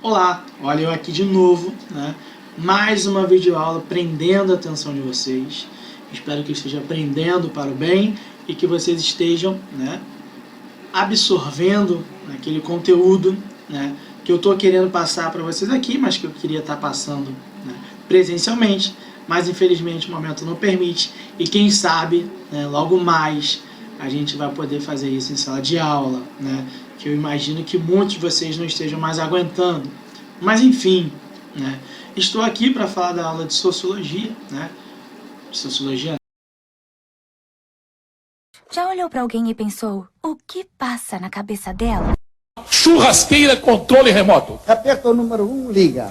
Olá, olha eu aqui de novo, né? Mais uma videoaula prendendo a atenção de vocês. Espero que eu esteja aprendendo para o bem e que vocês estejam, né, absorvendo aquele conteúdo, né, que eu estou querendo passar para vocês aqui, mas que eu queria estar passando, né, presencialmente, mas infelizmente o momento não permite e quem sabe, né, logo mais a gente vai poder fazer isso em sala de aula, né, que eu imagino que muitos de vocês não estejam mais aguentando. Mas enfim, né, estou aqui para falar da aula de Sociologia, né, Sociologia. Já olhou pra alguém e pensou, o que passa na cabeça dela? Churrasqueira controle remoto. Aperta o número 1, liga.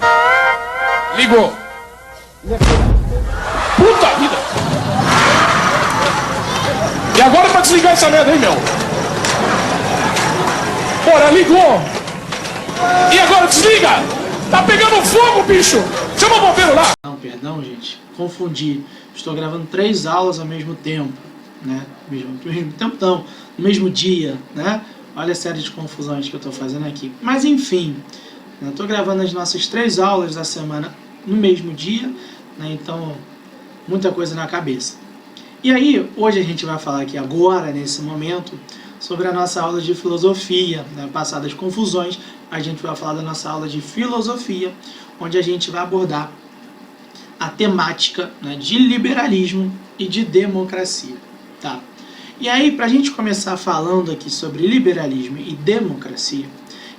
Ligou. Puta vida. E agora é pra desligar essa merda aí, meu. Bora, ligou. E agora desliga. Tá pegando fogo, bicho. Chama o bombeiro lá. Não, perdão, gente. Confundi. Estou gravando 3 aulas ao mesmo tempo, né? Mesmo tempo não, no mesmo dia, né? Olha a série de confusões que eu estou fazendo aqui. Mas enfim, eu estou gravando as nossas 3 aulas da semana no mesmo dia, né? Então, muita coisa na cabeça. E aí, hoje a gente vai falar aqui agora, nesse momento, sobre a nossa aula de filosofia, né? Passadas confusões, a gente vai falar da nossa aula de filosofia, onde a gente vai abordar a temática, né, de liberalismo e de democracia, tá? E aí, para a gente começar falando aqui sobre liberalismo e democracia,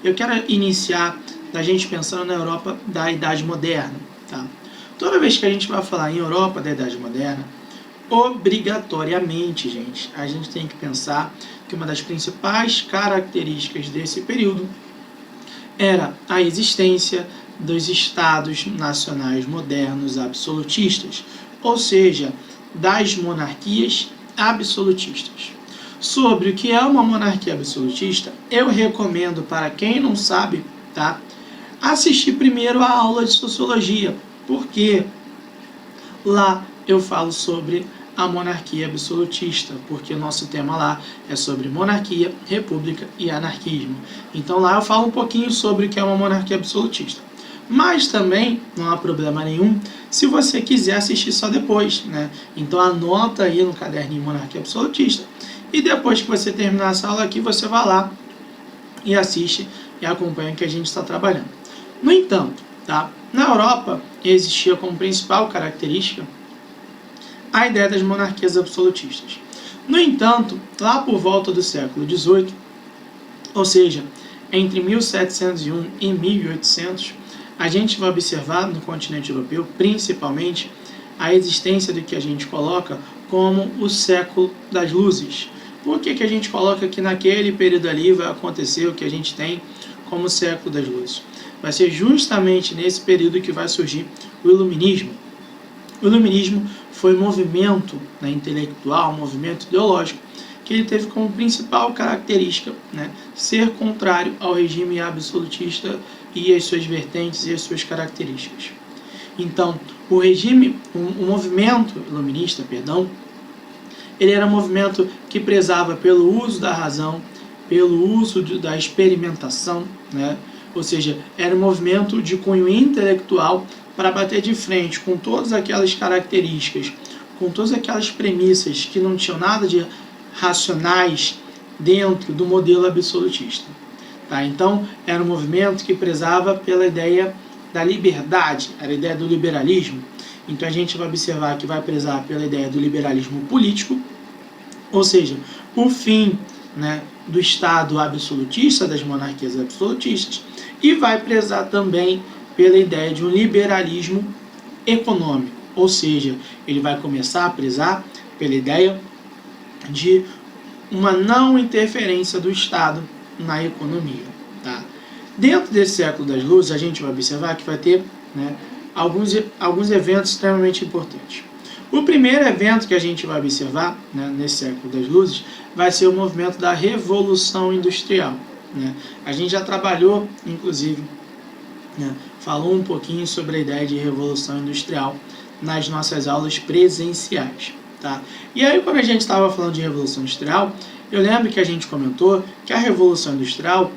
eu quero iniciar da gente pensando na Europa da Idade Moderna, tá? Toda vez que a gente vai falar em Europa da Idade Moderna, obrigatoriamente, gente, a gente tem que pensar que uma das principais características desse período era a existência dos estados nacionais modernos absolutistas, ou seja, das monarquias absolutistas. Sobre o que é uma monarquia absolutista, eu recomendo para quem não sabe, tá, assistir primeiro a aula de Sociologia, porque lá eu falo sobre a monarquia absolutista, porque o nosso tema lá é sobre monarquia, república e anarquismo. Então lá eu falo um pouquinho sobre o que é uma monarquia absolutista. Mas também não há problema nenhum se você quiser assistir só depois, né? Então anota aí no caderninho monarquia absolutista e depois que você terminar essa aula aqui, você vai lá e assiste e acompanha o que a gente está trabalhando. No entanto, tá? Na Europa existia como principal característica a ideia das monarquias absolutistas. No entanto, lá por volta do século XVIII, ou seja, entre 1701 e 1800, a gente vai observar no continente europeu, principalmente, a existência do que a gente coloca como o século das luzes. Por que a gente coloca que naquele período ali vai acontecer o que a gente tem como século das luzes? Vai ser justamente nesse período que vai surgir o Iluminismo. O Iluminismo foi um movimento, né, intelectual, um movimento ideológico, que ele teve como principal característica, né, ser contrário ao regime absolutista e as suas vertentes e as suas características. Então, o movimento iluminista, ele era um movimento que prezava pelo uso da razão, pelo uso da experimentação, né? Ou seja, era um movimento de cunho intelectual para bater de frente com todas aquelas características, com todas aquelas premissas que não tinham nada de racionais dentro do modelo absolutista. Tá? Então, era um movimento que prezava pela ideia da liberdade, era a ideia do liberalismo. Então, a gente vai observar que vai prezar pela ideia do liberalismo político, ou seja, o fim, né, do Estado absolutista, das monarquias absolutistas, e vai prezar também pela ideia de um liberalismo econômico, ou seja, ele vai começar a prezar pela ideia de uma não interferência do Estado na economia. Tá? Dentro desse século das luzes, a gente vai observar que vai ter, né, alguns eventos extremamente importantes. O primeiro evento que a gente vai observar, né, nesse século das luzes vai ser o movimento da Revolução Industrial. Né? A gente já trabalhou, inclusive, né, falou um pouquinho sobre a ideia de Revolução Industrial nas nossas aulas presenciais. Tá? E aí, quando a gente estava falando de Revolução Industrial, eu lembro que a gente comentou que a Revolução Industrial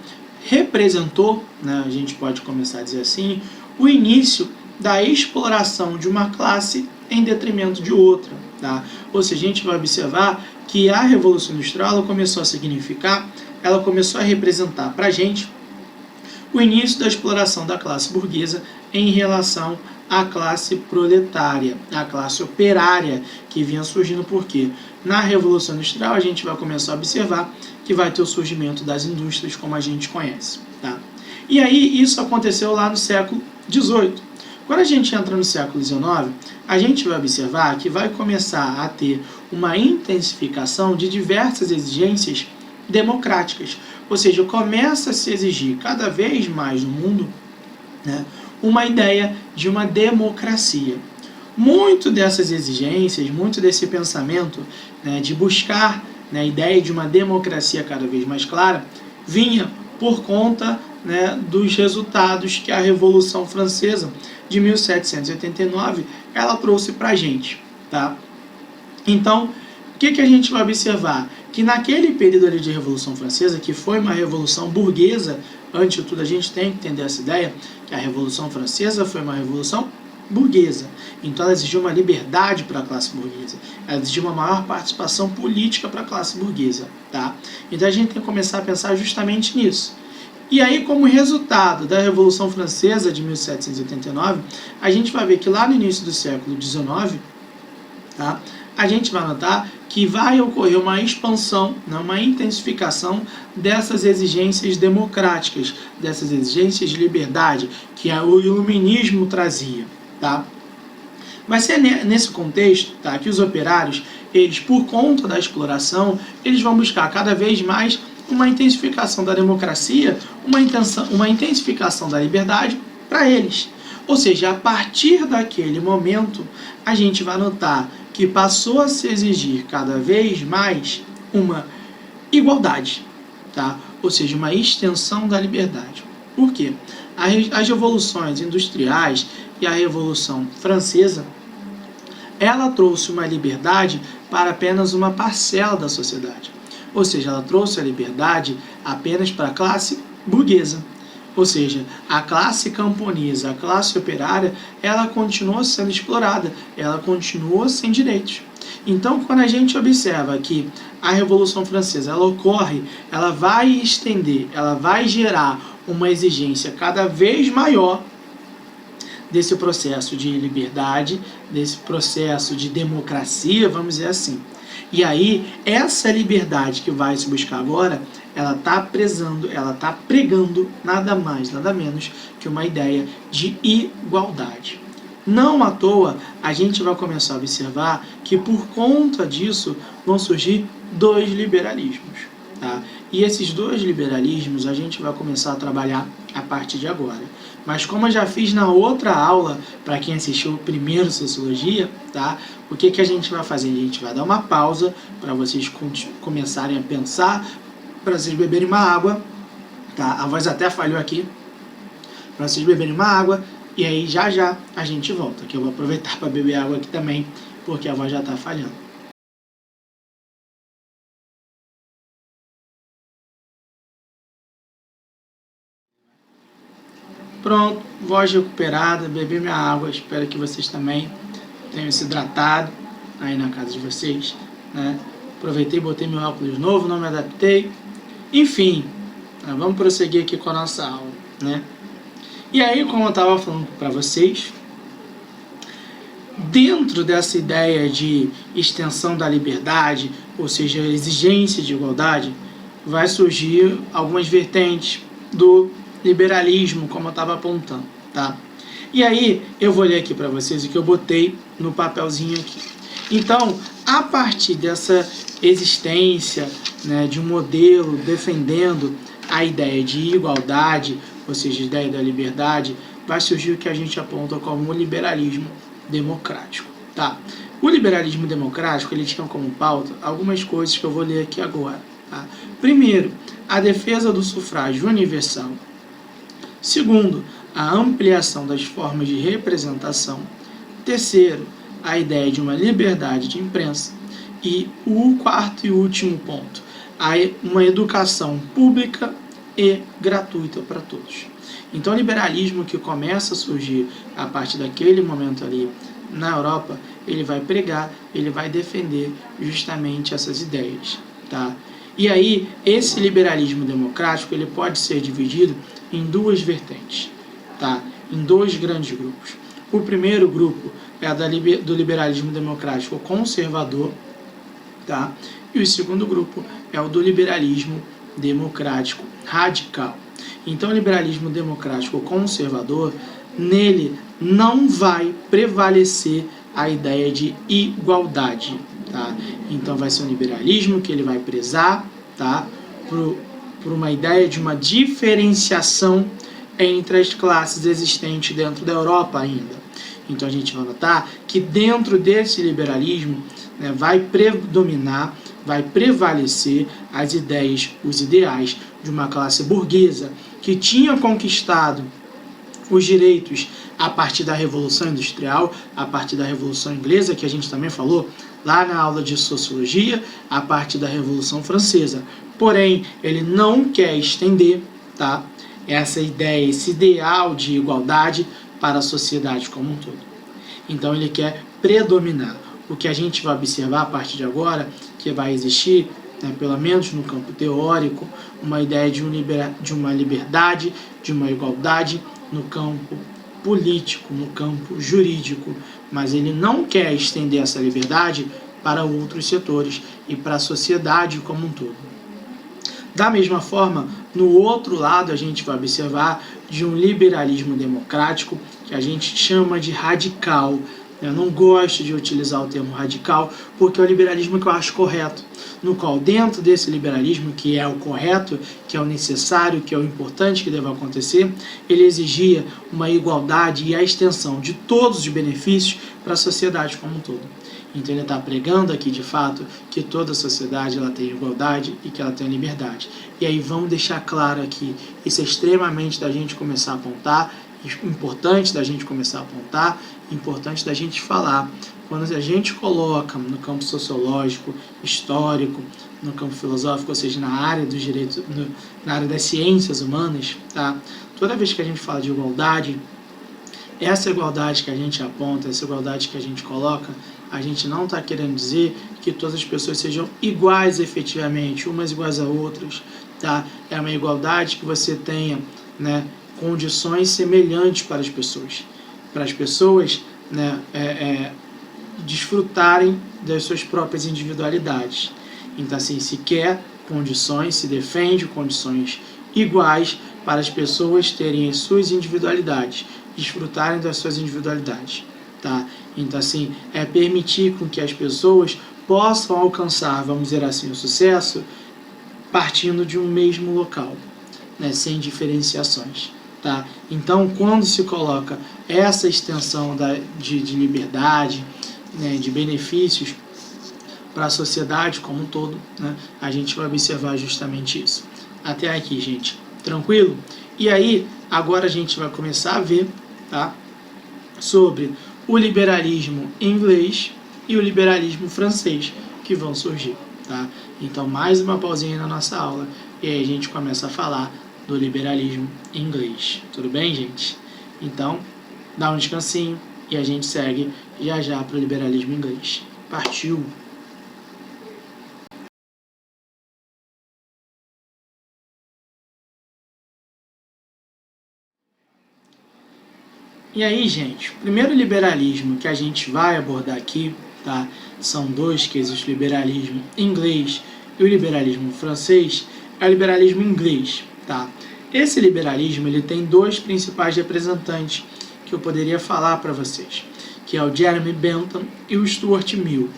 representou, né, a gente pode começar a dizer assim, o início da exploração de uma classe em detrimento de outra. Tá? Ou seja, a gente vai observar que a Revolução Industrial ela começou a significar, ela começou a representar para a gente o início da exploração da classe burguesa em relação à classe proletária, à classe operária que vinha surgindo. Porque na Revolução Industrial a gente vai começar a observar que vai ter o surgimento das indústrias como a gente conhece. Tá? E aí isso aconteceu lá no século XVIII. Quando a gente entra no século XIX, a gente vai observar que vai começar a ter uma intensificação de diversas exigências democráticas. Ou seja, começa a se exigir cada vez mais no mundo, né, uma ideia de uma democracia. Muito dessas exigências, muito desse pensamento, né, de buscar, né, a ideia de uma democracia cada vez mais clara, vinha por conta, né, dos resultados que a Revolução Francesa de 1789 ela trouxe para a gente. Tá? Então, o que a gente vai observar? Que naquele período ali de Revolução Francesa, que foi uma revolução burguesa, antes de tudo a gente tem que entender essa ideia, que a Revolução Francesa foi uma revolução burguesa. Então ela exigiu uma liberdade para a classe burguesa. Ela exigiu uma maior participação política para a classe burguesa. Tá? Então a gente tem que começar a pensar justamente nisso. E aí, como resultado da Revolução Francesa de 1789, a gente vai ver que lá no início do século XIX, tá, a gente vai notar que vai ocorrer uma expansão, né, uma intensificação dessas exigências democráticas, dessas exigências de liberdade que o iluminismo trazia. Tá? Vai ser nesse contexto, tá, que os operários, eles, por conta da exploração, eles vão buscar cada vez mais uma intensificação da democracia, uma intensificação da liberdade para eles. Ou seja, a partir daquele momento, a gente vai notar que passou a se exigir cada vez mais uma igualdade, tá? Ou seja, uma extensão da liberdade. Por quê? As revoluções industriais e a Revolução Francesa, ela trouxe uma liberdade para apenas uma parcela da sociedade. Ou seja, ela trouxe a liberdade apenas para a classe burguesa. Ou seja, a classe camponesa, a classe operária, ela continuou sendo explorada, ela continuou sem direitos. Então, quando a gente observa que a Revolução Francesa ela ocorre, ela vai estender, ela vai gerar uma exigência cada vez maior desse processo de liberdade, desse processo de democracia, vamos dizer assim. E aí, essa liberdade que vai se buscar agora, ela está pregando nada mais, nada menos que uma ideia de igualdade. Não à toa, a gente vai começar a observar que por conta disso vão surgir dois liberalismos. Tá? E esses dois liberalismos a gente vai começar a trabalhar a partir de agora. Mas como eu já fiz na outra aula, para quem assistiu o primeiro Sociologia, tá? O que a gente vai fazer? A gente vai dar uma pausa para vocês começarem a pensar, para vocês beberem uma água, tá? A voz até falhou aqui, para vocês beberem uma água, e aí já a gente volta, que eu vou aproveitar para beber água aqui também, porque a voz já está falhando. Pronto, voz recuperada, bebi minha água, espero que vocês também tenham se hidratado aí na casa de vocês, né? Aproveitei, botei meu óculos novo, não me adaptei. Enfim, vamos prosseguir aqui com a nossa aula, né? E aí, como eu estava falando para vocês, dentro dessa ideia de extensão da liberdade, ou seja, exigência de igualdade, vai surgir algumas vertentes do liberalismo, como eu estava apontando, tá? E aí, eu vou ler aqui para vocês o que eu botei no papelzinho aqui. Então, a partir dessa existência, né, de um modelo defendendo a ideia de igualdade, ou seja, a ideia da liberdade, vai surgir o que a gente aponta como o liberalismo democrático, tá? O liberalismo democrático, ele tinha como pauta algumas coisas que eu vou ler aqui agora, tá? Primeiro, a defesa do sufrágio universal. Segundo, a ampliação das formas de representação. Terceiro, a ideia de uma liberdade de imprensa. E o quarto e último ponto, uma educação pública e gratuita para todos. Então o liberalismo que começa a surgir a partir daquele momento ali na Europa, ele vai pregar, ele vai defender justamente essas ideias, tá? E aí, esse liberalismo democrático, ele pode ser dividido em duas vertentes, tá? Em dois grandes grupos. O primeiro grupo é do liberalismo democrático conservador, tá? E o segundo grupo é o do liberalismo democrático radical. Então, o liberalismo democrático conservador, nele não vai prevalecer a ideia de igualdade, tá? Então vai ser um liberalismo que ele vai prezar, tá? Por uma ideia de uma diferenciação entre as classes existentes dentro da Europa ainda. Então a gente vai notar que dentro desse liberalismo, né, vai predominar, vai prevalecer as ideias, os ideais de uma classe burguesa que tinha conquistado os direitos a partir da Revolução Industrial, a partir da Revolução Inglesa, que a gente também falou lá na aula de Sociologia, a partir da Revolução Francesa. Porém, ele não quer estender, tá, essa ideia, esse ideal de igualdade para a sociedade como um todo. Então, ele quer predominar. O que a gente vai observar a partir de agora, que vai existir, né, pelo menos no campo teórico, uma ideia de uma liberdade, de uma igualdade no campo político, no campo jurídico, mas ele não quer estender essa liberdade para outros setores e para a sociedade como um todo. Da mesma forma, no outro lado a gente vai observar de um liberalismo democrático que a gente chama de radical. Eu não gosto de utilizar o termo radical porque é o liberalismo que eu acho correto, no qual dentro desse liberalismo, que é o correto, que é o necessário, que é o importante que deve acontecer, ele exigia uma igualdade e a extensão de todos os benefícios para a sociedade como um todo. Então ele está pregando aqui de fato que toda a sociedade ela tem igualdade e que ela tem liberdade. E aí vamos deixar claro aqui, isso é extremamente da gente começar a apontar, importante da gente começar a apontar, importante da gente falar. Quando a gente coloca no campo sociológico, histórico, no campo filosófico, ou seja, na área dos direitos, na área das ciências humanas, tá? Toda vez que a gente fala de igualdade, essa igualdade que a gente aponta, essa igualdade que a gente coloca, a gente não está querendo dizer que todas as pessoas sejam iguais efetivamente, umas iguais a outras, tá? É uma igualdade que você tenha, né, condições semelhantes para as pessoas, né, desfrutarem das suas próprias individualidades. Então, assim, se quer condições, se defende condições iguais para as pessoas terem as suas individualidades, desfrutarem das suas individualidades, tá? Então, assim, é permitir com que as pessoas possam alcançar, vamos dizer assim, o sucesso partindo de um mesmo local, né, sem diferenciações, tá? Então, quando se coloca essa extensão de liberdade, né, de benefícios para a sociedade como um todo, né, a gente vai observar justamente isso. Até aqui, gente, tranquilo? E aí, agora a gente vai começar a ver, tá, sobre o liberalismo inglês e o liberalismo francês que vão surgir, tá? Então, mais uma pausinha na nossa aula e aí a gente começa a falar do liberalismo inglês. Tudo bem, gente? Então, dá um descansinho e a gente segue já já para o liberalismo inglês. Partiu! E aí, gente, o primeiro liberalismo que a gente vai abordar aqui, tá? São dois, que existe o liberalismo inglês e o liberalismo francês, é o liberalismo inglês, tá? Esse liberalismo, ele tem dois principais representantes que eu poderia falar para vocês, que é o Jeremy Bentham e o Stuart Mill.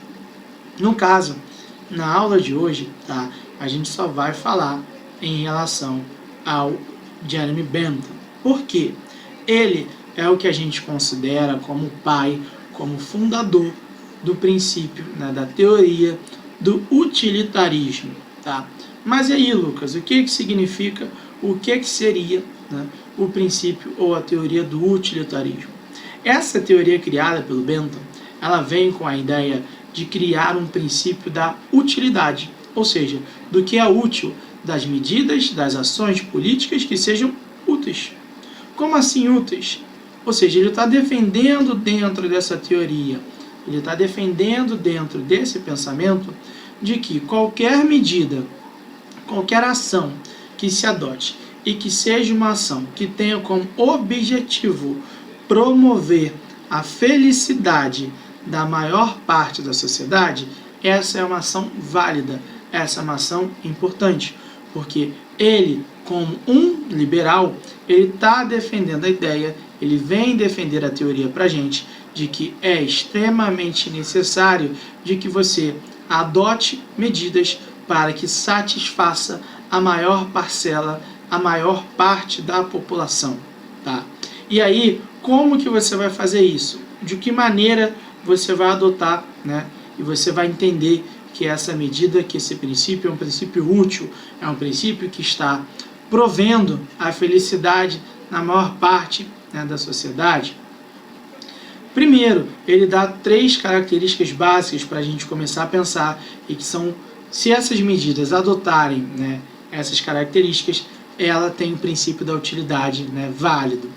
No caso, na aula de hoje, tá? A gente só vai falar em relação ao Jeremy Bentham. Por quê? Ele é o que a gente considera como pai, como fundador do princípio, né, da teoria do utilitarismo, tá? Mas e aí, Lucas, o que significa, o que seria, né, o princípio ou a teoria do utilitarismo? Essa teoria criada pelo Bentham, ela vem com a ideia de criar um princípio da utilidade, ou seja, do que é útil das medidas, das ações políticas que sejam úteis. Como assim úteis? Ou seja, ele está defendendo dentro dessa teoria, ele está defendendo dentro desse pensamento de que qualquer medida, qualquer ação que se adote e que seja uma ação que tenha como objetivo promover a felicidade da maior parte da sociedade, essa é uma ação válida, essa é uma ação importante, porque ele, como um liberal, ele está defendendo a ideia, ele vem defender a teoria para a gente de que é extremamente necessário de que você adote medidas para que satisfaça a maior parcela, a maior parte da população, tá? E aí, como que você vai fazer isso? De que maneira você vai adotar, né? E você vai entender que essa medida, que esse princípio é um princípio útil, é um princípio que está provendo a felicidade na maior parte, né, da sociedade. Primeiro, ele dá 3 características básicas para a gente começar a pensar, e que são, se essas medidas adotarem, né, essas características, ela tem o princípio da utilidade, né, válido.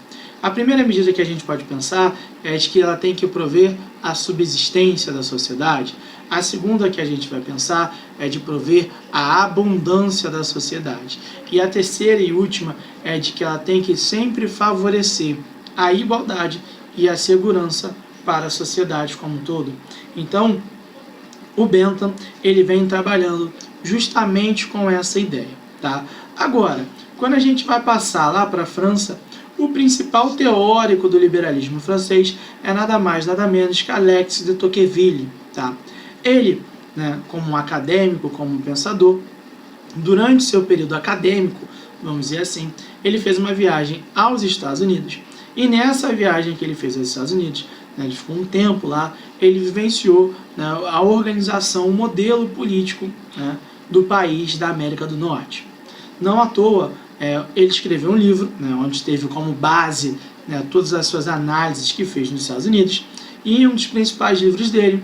A primeira medida que a gente pode pensar é de que ela tem que prover a subsistência da sociedade. A segunda que a gente vai pensar é de prover a abundância da sociedade. E a terceira e última é de que ela tem que sempre favorecer a igualdade e a segurança para a sociedade como um todo. Então, o Bentham, ele vem trabalhando justamente com essa ideia, tá? Agora, quando a gente vai passar lá para a França, o principal teórico do liberalismo francês é nada mais, nada menos que Alexis de Tocqueville, tá? Ele, né, como um acadêmico, como um pensador, durante seu período acadêmico, vamos dizer assim, ele fez uma viagem aos Estados Unidos. E nessa viagem que ele fez aos Estados Unidos, né, ele ficou um tempo lá, ele vivenciou, né, a organização, o modelo político, né, do país da América do Norte. Não à toa, ele escreveu um livro, né, onde teve como base, né, todas as suas análises que fez nos Estados Unidos, e um dos principais livros dele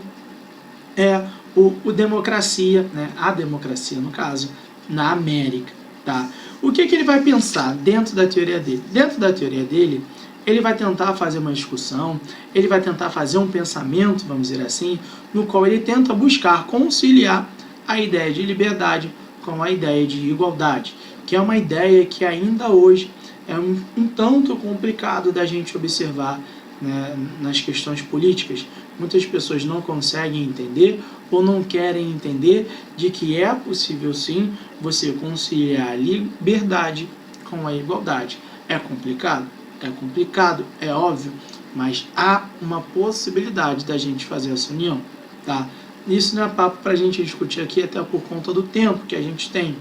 é o Democracia, né, a Democracia no caso, na América. Tá? O que ele vai pensar dentro da teoria dele? Dentro da teoria dele, ele vai tentar fazer uma discussão, ele vai tentar fazer um pensamento, vamos dizer assim, no qual ele tenta buscar conciliar a ideia de liberdade com a ideia de igualdade, que é uma ideia que ainda hoje é um tanto complicado da gente observar, né, nas questões políticas. Muitas pessoas não conseguem entender ou não querem entender de que é possível sim você conciliar a liberdade com a igualdade. É complicado? É complicado, é óbvio, mas há uma possibilidade da gente fazer essa união, tá? Isso não é papo para a gente discutir aqui, até por conta do tempo que a gente tem.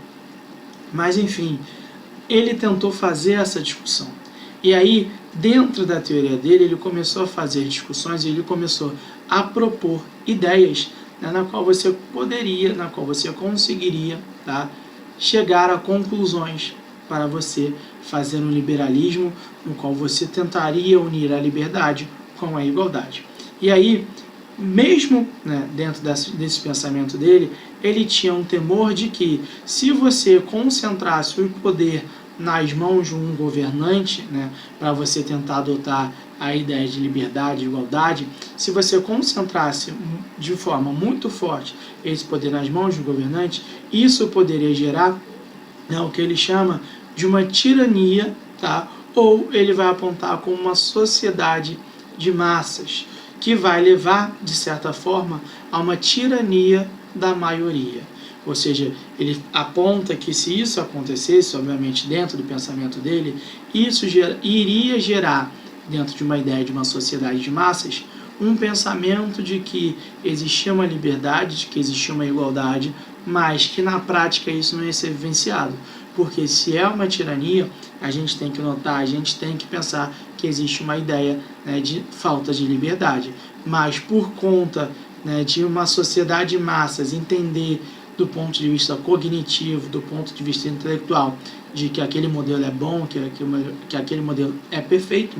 Mas, enfim, ele tentou fazer essa discussão. E aí, dentro da teoria dele, ele começou a fazer discussões e ele começou a propor ideias, né, na qual você poderia, na qual você conseguiria, tá, chegar a conclusões para você fazer um liberalismo no qual você tentaria unir a liberdade com a igualdade. E aí, mesmo, né, dentro desse pensamento dele, ele tinha um temor de que se você concentrasse o poder nas mãos de um governante, né, para você tentar adotar a ideia de liberdade e igualdade, se você concentrasse de forma muito forte esse poder nas mãos de um governante, isso poderia gerar, né, o que ele chama de uma tirania, tá? Ou ele vai apontar como uma sociedade de massas, que vai levar, de certa forma, a uma tirania da maioria. Ou seja, ele aponta que se isso acontecesse, obviamente dentro do pensamento dele, isso iria gerar, dentro de uma ideia de uma sociedade de massas, um pensamento de que existia uma liberdade, de que existia uma igualdade, mas que na prática isso não ia ser vivenciado. Porque se é uma tirania, a gente tem que notar, a gente tem que pensar que existe uma ideia, né, de falta de liberdade. Mas por conta, né, de uma sociedade de massas entender do ponto de vista cognitivo, do ponto de vista intelectual, de que aquele modelo é bom, que aquele modelo é perfeito,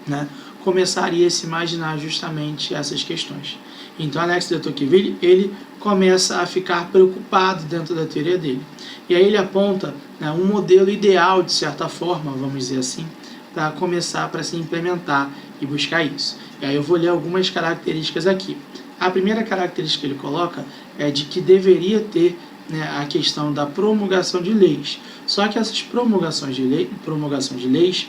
né, começaria a se imaginar justamente essas questões. Então Alex de Tocqueville, ele começa a ficar preocupado dentro da teoria dele. E aí ele aponta, né, um modelo ideal, de certa forma, vamos dizer assim, para começar, para se implementar e buscar isso. E aí eu vou ler algumas características aqui. A primeira característica que ele coloca é de que deveria ter, né, a questão da promulgação de leis. Só que essas promulgações de leis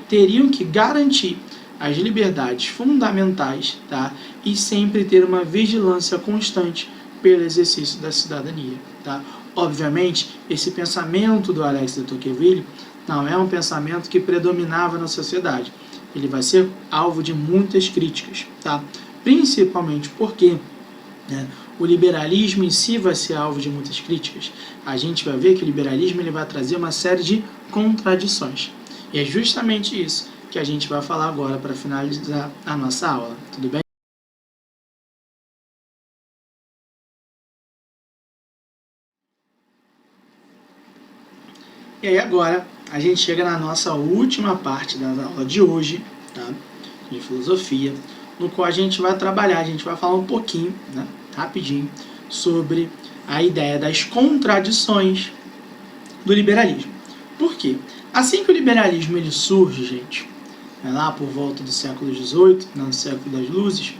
teriam que garantir as liberdades fundamentais, tá? E sempre ter uma vigilância constante pelo exercício da cidadania, tá? Obviamente, esse pensamento do Alex de Tocqueville não é um pensamento que predominava na sociedade. Ele vai ser alvo de muitas críticas, tá? Principalmente porque, né, o liberalismo em si vai ser alvo de muitas críticas. A gente vai ver que o liberalismo ele vai trazer uma série de contradições. E é justamente isso que a gente vai falar agora para finalizar a nossa aula. Tudo bem? E aí agora a gente chega na nossa última parte da aula de hoje, tá? De filosofia, no qual a gente vai trabalhar, a gente vai falar um pouquinho, né, rapidinho, sobre a ideia das contradições do liberalismo. Por quê? Assim que o liberalismo ele surge, gente, lá por volta do século XVIII, no século das luzes,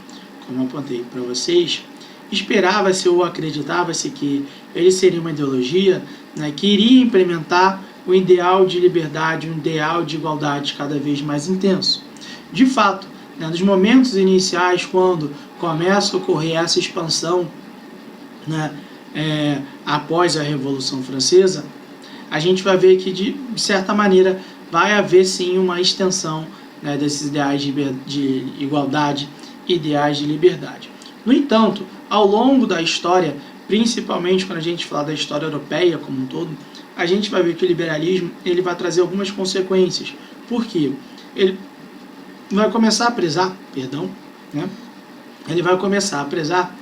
como eu apontei para vocês, esperava-se ou acreditava-se que ele seria uma ideologia, né, que iria implementar o ideal de liberdade, um ideal de igualdade cada vez mais intenso. De fato, né, nos momentos iniciais, quando começa a ocorrer essa expansão, né, após a Revolução Francesa, a gente vai ver que, de certa maneira, vai haver sim uma extensão, né, desses ideais de igualdade, ideais de liberdade. No entanto, ao longo da história, principalmente quando a gente fala da história europeia como um todo, a gente vai ver que o liberalismo ele vai trazer algumas consequências. Por quê? Ele vai começar a prezar, né? Ele vai começar a prezar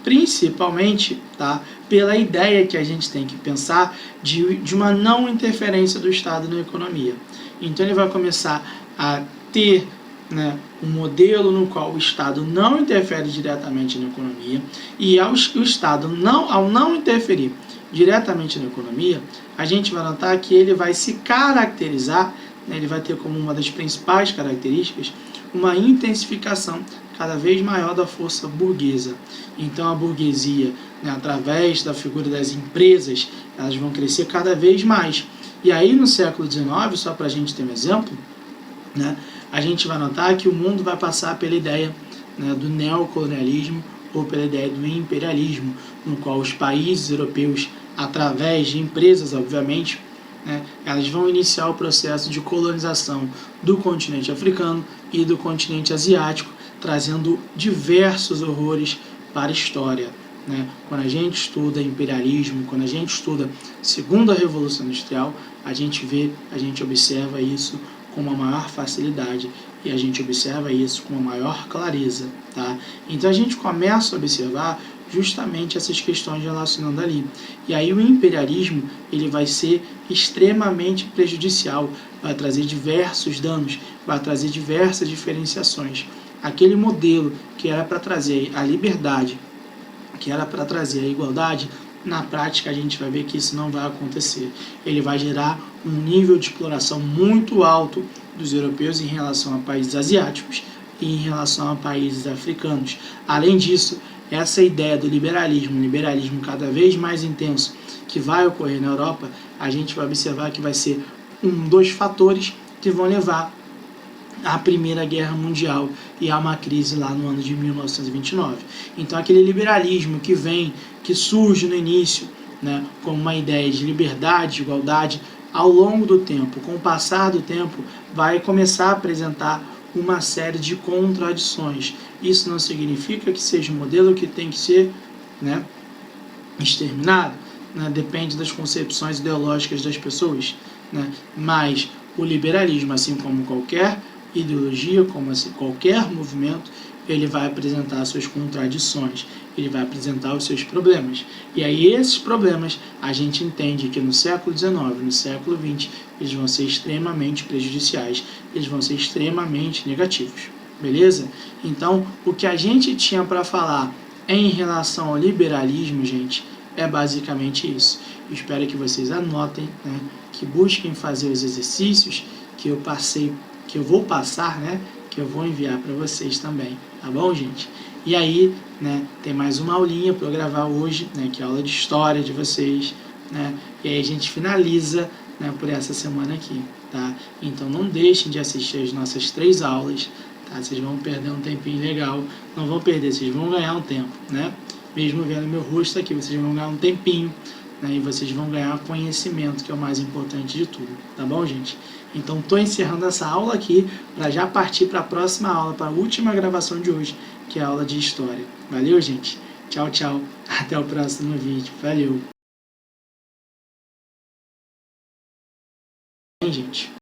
principalmente, tá, pela ideia que a gente tem que pensar de uma não interferência do Estado na economia. Então ele vai começar a ter, né, um modelo no qual o Estado não interfere diretamente na economia, e o Estado, ao não interferir diretamente na economia, a gente vai notar que ele vai se caracterizar, né, ele vai ter como uma das principais características uma intensificação cada vez maior da força burguesa. Então a burguesia, né, através da figura das empresas, elas vão crescer cada vez mais. E aí no século XIX, só para a gente ter um exemplo, né, a gente vai notar que o mundo vai passar pela ideia, né, do neocolonialismo ou pela ideia do imperialismo, no qual os países europeus, através de empresas, obviamente, né, elas vão iniciar o processo de colonização do continente africano e do continente asiático, trazendo diversos horrores para a história, né? Quando a gente estuda imperialismo, quando a gente estuda segunda Revolução Industrial, a gente observa isso com uma maior facilidade e a gente observa isso com uma maior clareza, tá? Então a gente começa a observar justamente essas questões relacionando ali. E aí o imperialismo ele vai ser extremamente prejudicial, vai trazer diversos danos, vai trazer diversas diferenciações. Aquele modelo que era para trazer a liberdade, que era para trazer a igualdade, na prática a gente vai ver que isso não vai acontecer. Ele vai gerar um nível de exploração muito alto dos europeus em relação a países asiáticos e em relação a países africanos. Além disso, essa ideia do liberalismo, um liberalismo cada vez mais intenso que vai ocorrer na Europa, a gente vai observar que vai ser dos fatores que vão levar à Primeira Guerra Mundial e a uma crise lá no ano de 1929. Então aquele liberalismo que surge no início, né, como uma ideia de liberdade, de igualdade, ao longo do tempo, com o passar do tempo, vai começar a apresentar uma série de contradições. Isso não significa que seja um modelo que tem que ser, né, exterminado, né, depende das concepções ideológicas das pessoas, né, mas o liberalismo, assim como qualquer ideologia, como assim, qualquer movimento, ele vai apresentar suas contradições, ele vai apresentar os seus problemas. E aí esses problemas, a gente entende que no século XIX, no século XX, eles vão ser extremamente prejudiciais, eles vão ser extremamente negativos. beleza? Então, o que a gente tinha para falar em relação ao liberalismo, gente, é basicamente isso. Eu espero que vocês anotem, né, que busquem fazer os exercícios que eu vou passar, né, que eu vou enviar para vocês também, tá bom, gente? E aí, né, tem mais uma aulinha para eu gravar hoje, né, que é a aula de história de vocês, né, e aí a gente finaliza, né, por essa semana aqui, tá? Então não deixem de assistir as nossas 3 aulas, tá? Vocês vão perder um tempinho legal, não vão perder, vocês vão ganhar um tempo, né? Mesmo vendo meu rosto aqui, vocês vão ganhar um tempinho, né, e vocês vão ganhar conhecimento, que é o mais importante de tudo, tá bom, gente? Então, estou encerrando essa aula aqui para já partir para a próxima aula, para a última gravação de hoje, que é a aula de história. Valeu, gente? Tchau, tchau. Até o próximo vídeo. Valeu. Gente.